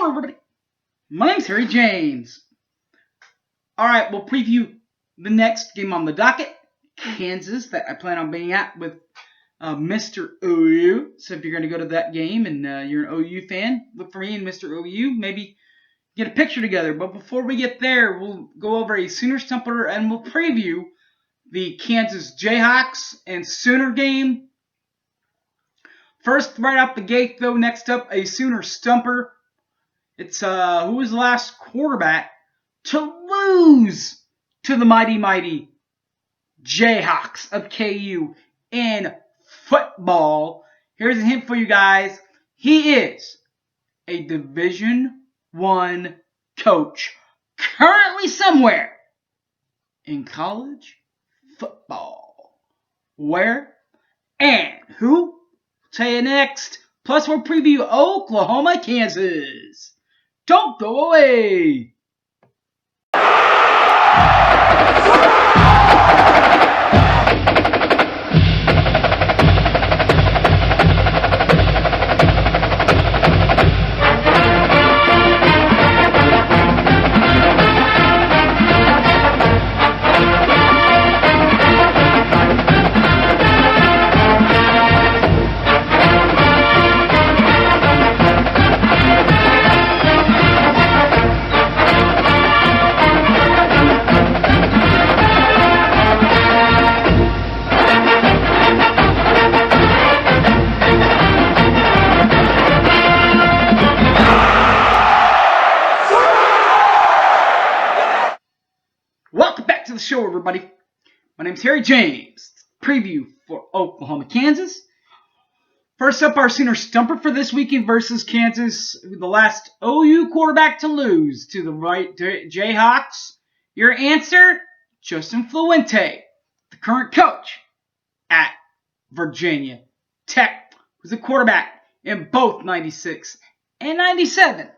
Hello, everybody. My name's Harry James. Alright, we'll preview the next game on the docket, Kansas, that I plan on being at with Mr. OU. So if you're going to go to that game and you're an OU fan, look for me and Mr. OU. Maybe get a picture together. But before we get there, we'll go over a Sooner Stumper and we'll preview the Kansas Jayhawks and Sooner game. First, right out the gate, though, next up, a Sooner Stumper. It's who was the last quarterback to lose to the mighty Jayhawks of KU in football. Here's a hint for you guys. He is a Division I coach currently somewhere in college football. Where and who? I'll tell you next. Plus, we'll preview Oklahoma, Kansas. Don't go away. Welcome back to the show, everybody. My name's Harry James. Preview for Oklahoma, Kansas. First up, our Sooner Stumper for this weekend versus Kansas, the last OU quarterback to lose to the Jayhawks. Your answer, Justin Fluente, the current coach at Virginia Tech, who's a quarterback in both 96 and 97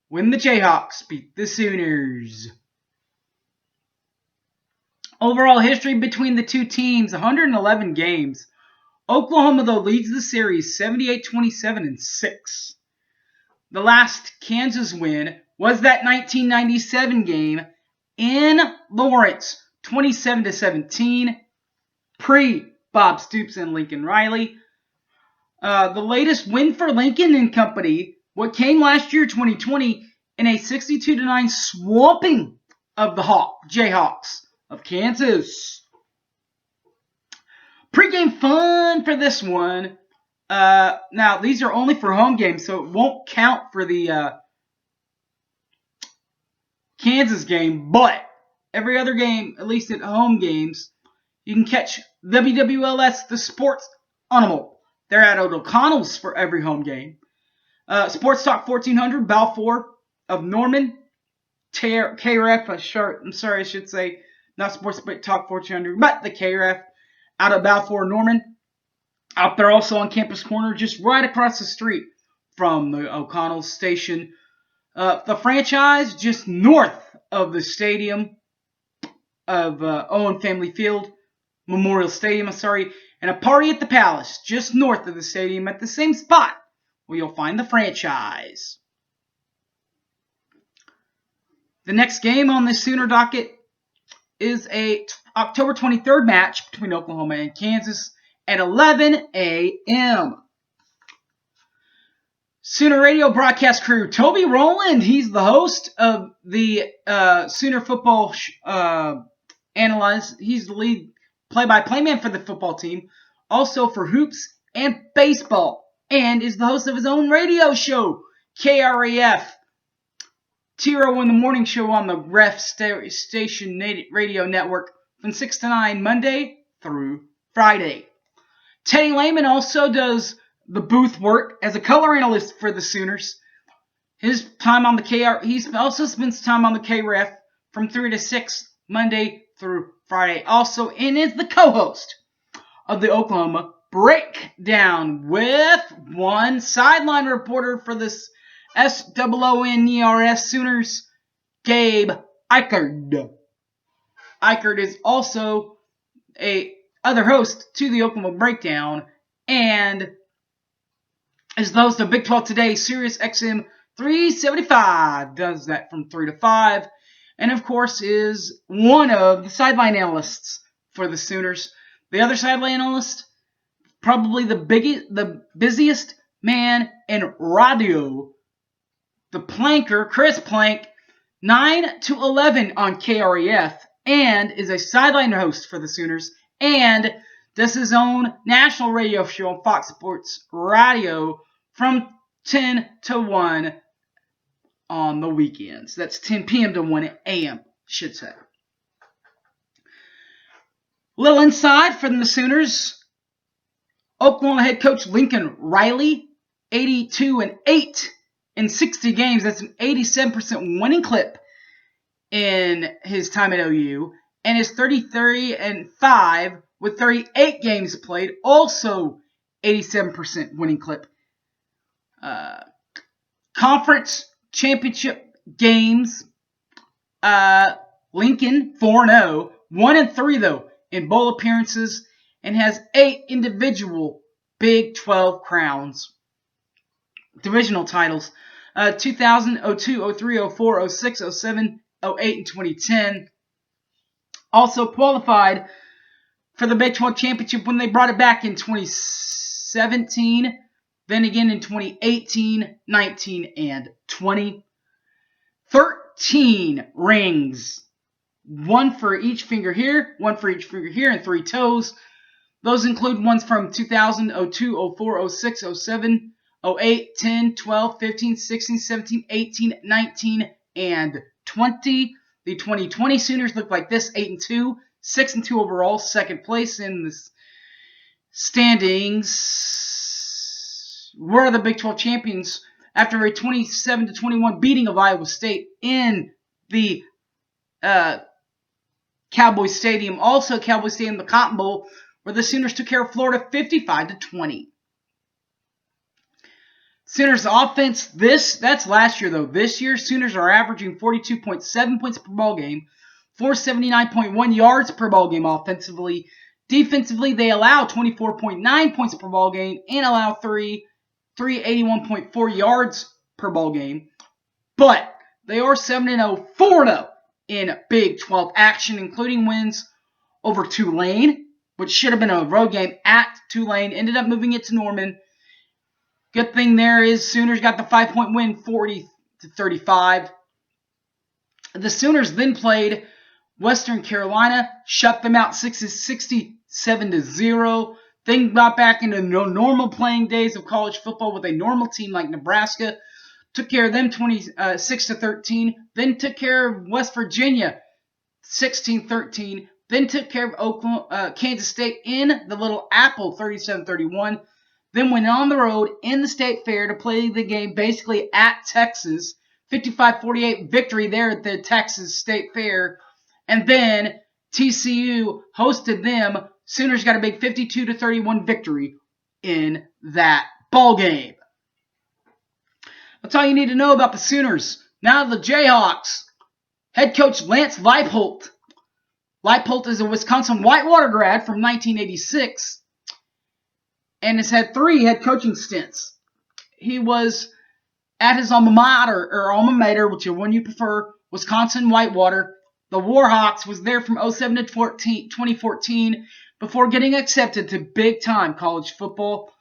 when the Jayhawks beat the Sooners. Overall history between the two teams, 111 games. Oklahoma, though, leads the series 78-27-6. The last Kansas win was that 1997 game in Lawrence, 27-17, pre-Bob Stoops and Lincoln Riley. The latest win for Lincoln and company, what came last year, 2020, in a 62-9 swamping of the Jayhawks of Kansas. Pre-game fun for this one. Now, these are only for home games, so it won't count for the Kansas game. But every other game, at least at home games, you can catch WWLS, the Sports Animal. They're at O'Connell's for every home game. Sports Talk 1400, Balfour of Norman. KREF, I'm sorry, I should say, not Sports Talk 1400, but the KREF out of Balfour, Norman. Out there also on Campus Corner, just right across the street from the O'Connell station. The franchise just north of the stadium of Owen Family Field, Memorial Stadium, and a Party at the Palace just north of the stadium at the same spot where you'll find the franchise. The next game on the Sooner docket is a October 23rd match between Oklahoma and Kansas at 11 a.m. Sooner Radio broadcast crew, Toby Rowland, he's the host of the Sooner football analyze. He's the lead play-by-play man for the football team, also for hoops and baseball, and is the host of his own radio show, KREF. Tiro in the morning show on the Ref Station Radio Network from 6 to 9 Monday through Friday. Teddy Lehman also does the booth work as a color analyst for the Sooners. His time on the he also spends time on the KREF from 3 to 6 Monday through Friday. Also, and is the co-host of the Oklahoma Breakdown with one sideline reporter for this SOONERS Sooners, Gabe Eichard. Eichard is also a other host to the Oklahoma Breakdown and is the host of Big 12 Today, Sirius XM 375 does that from 3 to 5. And of course is one of the sideline analysts for the Sooners. The other sideline analyst, probably the busiest man in radio, the Planker, Chris Plank, 9 to 11 on KREF, and is a sideline host for the Sooners, and does his own national radio show on Fox Sports Radio from 10 to 1 on the weekends. That's 10 p.m. to 1 a.m., should say. Little inside from the Sooners. Oklahoma head coach Lincoln Riley, 82-8 in 60 games. That's an 87% winning clip in his time at OU. And his 33-5 with 38 games played, also 87% winning clip. Conference championship games, Lincoln 4-0, 1-3 though in bowl appearances, and has 8 individual Big 12 crowns. Divisional titles, 2000, 02, 03, 04, 06, 07, 08, and 2010. Also qualified for the Big 12 championship when they brought it back in 2017, then again in 2018, 19, and 20. 13 rings. One for each finger here, one for each finger here, and 3 toes. Those include ones from 2000, 02, 04, 06, 07, 08, 10, 12, 15, 16, 17, 18, 19, and 20. The 2020 Sooners look like this: 8-2, 6-2 overall, second place in the standings. Were the Big 12 champions after a 27-21 beating of Iowa State in the Cowboy Stadium. Also, Cowboy Stadium, the Cotton Bowl, where the Sooners took care of Florida 55-20. Sooners offense, that's last year though. This year, Sooners are averaging 42.7 points per ball game, 479.1 yards per ball game offensively. Defensively, they allow 24.9 points per ball game and allow 381.4 yards per ball game. But they are 7-0, 4-0 in Big 12 action, including wins over Tulane, which should have been a road game at Tulane, ended up moving it to Norman. Good thing there is Sooners got the 5-point win, 40-35. The Sooners then played Western Carolina, shut them out 67-0. Then got back into normal playing days of college football with a normal team like Nebraska. Took care of them 26-13. Then took care of West Virginia 16-13. Then took care of Kansas State in the Little Apple 37-31. Then went on the road in the State Fair to play the game basically at Texas. 55-48 victory there at the Texas State Fair. And then TCU hosted them. Sooners got a big 52-31 victory in that ball game. That's all you need to know about the Sooners. Now the Jayhawks. Head coach Lance Leipold. Leipold is a Wisconsin Whitewater grad from 1986 and has had 3 head coaching stints. He was at his alma mater, whichever one you prefer, Wisconsin Whitewater. The Warhawks was there from 07 to 2014 before getting accepted to big-time college football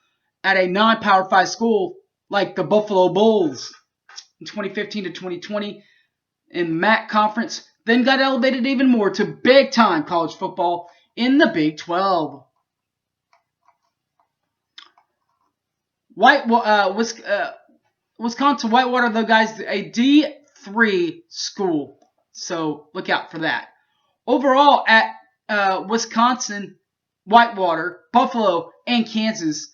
at a non-Power 5 school like the Buffalo Bulls in 2015 to 2020 in the MAC Conference. Then got elevated even more to big-time college football in the Big 12. Wisconsin Whitewater, though, guys, a D3 school. So look out for that. Overall, at Wisconsin, Whitewater, Buffalo, and Kansas,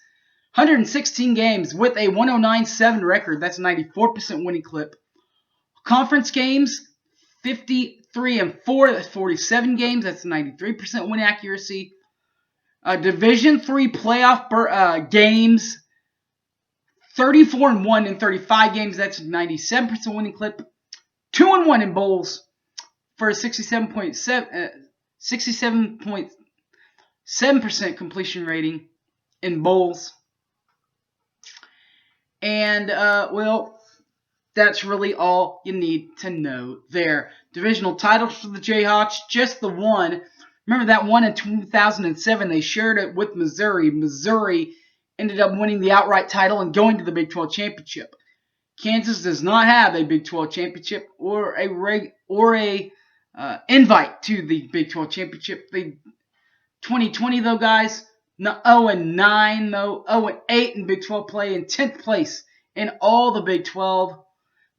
116 games with a 109.7 record. That's a 94% winning clip. Conference games, 53-4. That's 47 games. That's a 93% win accuracy. Division III playoff games, 34-1 in 35 games. That's a 97% winning clip. 2-1 in bowls for a 67.7% completion rating in bowls. And, That's really all you need to know there. Divisional titles for the Jayhawks, just the one. Remember that one in 2007? They shared it with Missouri. Missouri ended up winning the outright title and going to the Big 12 championship. Kansas does not have a Big 12 championship or a invite to the Big 12 championship. 2020 though, guys, 0-9 though, 0-8 in Big 12 play, and 10th place in all the Big 12.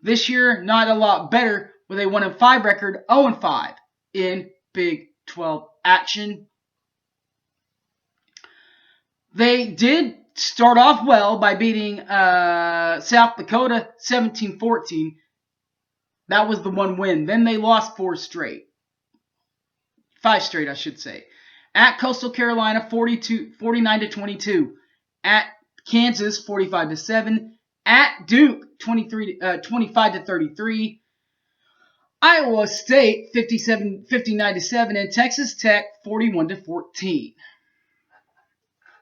This year, not a lot better with a 1-5 record, 0-5 in Big 12 action. They did start off well by beating South Dakota 17-14. That was the one win. Then they lost 5 straight, I should say. At Coastal Carolina 49-22. At Kansas 45-7. At Duke 25-33. Iowa State 59-7, and Texas Tech 41-14.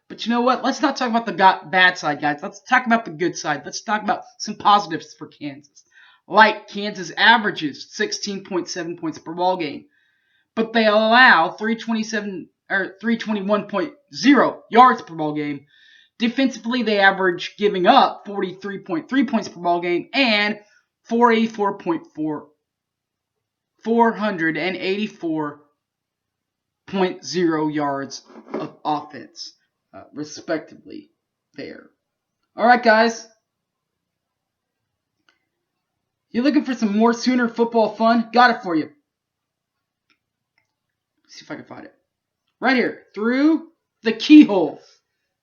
But you know what? Let's not talk about the bad side, guys. Let's talk about the good side. Let's talk about some positives for Kansas. Like Kansas averages 16.7 points per ball game, but they allow 321.0 yards per ball game. Defensively, they average giving up 43.3 points per ball game and 484.0 yards of offense, respectively, there. All right, guys. You looking for some more Sooner football fun? Got it for you. Let's see if I can find it. Right here, Through the Keyhole.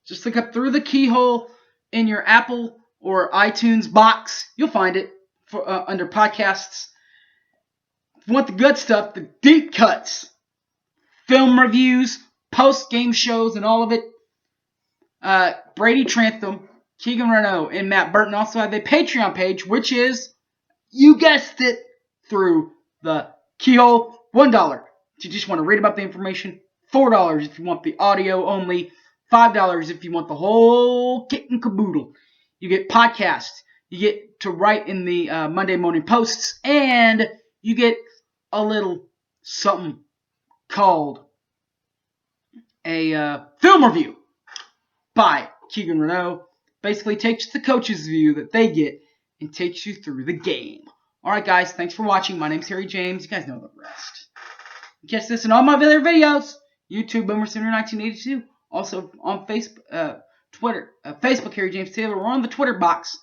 Just look up Through the Keyhole in your Apple or iTunes box. You'll find it under podcasts. If you want the good stuff, the deep cuts, film reviews, post-game shows, and all of it, Brady Trantham, Keegan Renault, and Matt Burton also have a Patreon page, which is, you guessed it, Through the Keyhole. $1 if you just want to read about the information. $4 if you want the audio only. $5 if you want the whole kit and caboodle. You get podcasts. You get to write in the Monday morning posts. And you get a little something called a film review by Keegan Renault. Basically takes the coach's view that they get and takes you through the game. Alright, guys. Thanks for watching. My name's Harry James. You guys know the rest. Catch this in all my other videos. YouTube, Boomer Sooner 1982. Also on Facebook, Twitter, Facebook, Harry James Taylor. We're on the Twitter box.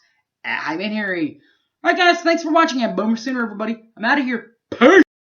I'm in Harry. Alright, guys. Thanks for watching. I'm Boomer Sooner, everybody. I'm out of here.